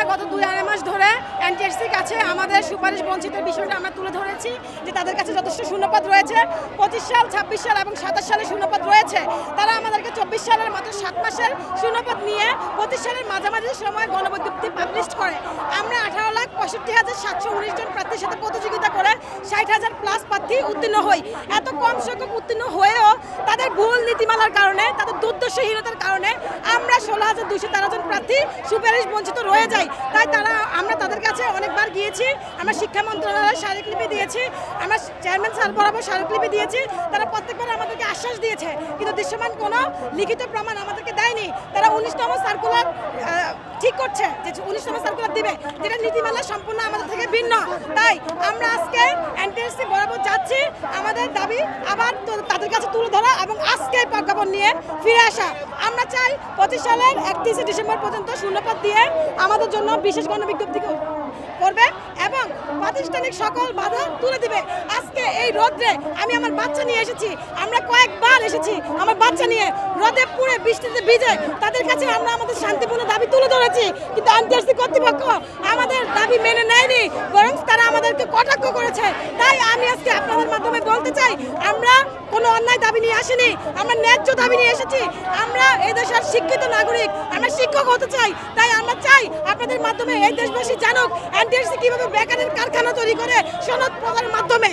গত 2-2.5 মাস ধরে এনটিআরসির কাছে আমাদের সুপারিশ বঞ্চিতের বিষয়টা আমরা তুলে ধরেছি যে তাদের কাছে যথেষ্ট শূন্যপদ রয়েছে। 25 সাল, 26 সাল এবং 27 সালে শূন্যপদ রয়েছে। তারা আমাদেরকে 24 সালের মাত্র 7 মাসের শূন্যপদ নিয়ে 25 সালের মাঝামাঝি সময় গণবিজ্ঞপ্তি পাবলিশ করে। আমরা 18,65,719 জন প্রার্থীর সাথে প্রতিযোগিতা করে 60,000 প্লাস প্রার্থী উত্তীর্ণ হই। এত কম সংখ্যক উত্তীর্ণ হয়েও তাদের ভুল নীতিমালার কারণে, তাদের দুর্দশাহীনতার কারণে আমরা 16,213 জন প্রার্থী সুপারিশ বঞ্চিত রয়ে যাই। তাই আমরা তাদের কাছে অনেকবার গিয়েছি, আমরা শিক্ষা মন্ত্রণালয়ে স্মারকলিপি দিয়েছি, আমরা চেয়ারম্যান স্যার বরাবর স্মারকলিপি দিয়েছি। তারা প্রত্যেকবার আমাদেরকে আশ্বাস দিয়েছে, কিন্তু দৃশ্যমান কোনো লিখিত প্রমাণ আমাদেরকে দেয়নি। তারা 19তম সার্কুলার ঠিক করছে যে 19তম সার্কুলার দিবে, যেটা নীতিমালা সম্পূর্ণ আমাদের থেকে ভিন্ন। তাই আমরা আজকে এনটিআরসি বরাবর যাচ্ছি, আমাদের দাবি আবার তাদের কাছে তুলে ধরা এবং আজকে প্রজ্ঞাপন নিয়ে ফিরে আসা। আমরা চাই 25 সালের 31 ডিসেম্বর পর্যন্ত শূন্যপদ দিয়ে আমাদের জন্য বিশেষ গণবিজ্ঞপ্তি করবে এবং প্রাতিষ্ঠানিক সকল বাধা তুলে দিবে। আজকে এই রোদ্রে আমি আমার বাচ্চা নিয়ে এসেছি, আমরা কয়েকবার এসেছি আমার বাচ্চা নিয়ে, রোদে পুড়ে বৃষ্টিতে ভিজে তাদের কাছে আমরা আমাদের শান্তিপূর্ণ দাবি তুলে ধরেছি, কিন্তু এনটিআরসি কর্তৃপক্ষ আমাদের দাবি মেনে নেয়নি, বরং তারা আমাদেরকে কটাক্ষ করেছে। তাই আমি আজকে আপনাদের মাধ্যমে বলতে চাই, আমরা কোনো অন্যায় দাবি নিয়ে আসিনি, আমরা ন্যায্য দাবি নিয়ে এসেছি। আমরা এই দেশের শিক্ষিত নাগরিক, আমরা শিক্ষক হতে চাই। তাই আমরা চাই আপনাদের মাধ্যমে এই দেশবাসী জানুক এনটিআরসি কিভাবে বেকারের কারখানা তৈরি করে সনদ প্রদানের মাধ্যমে।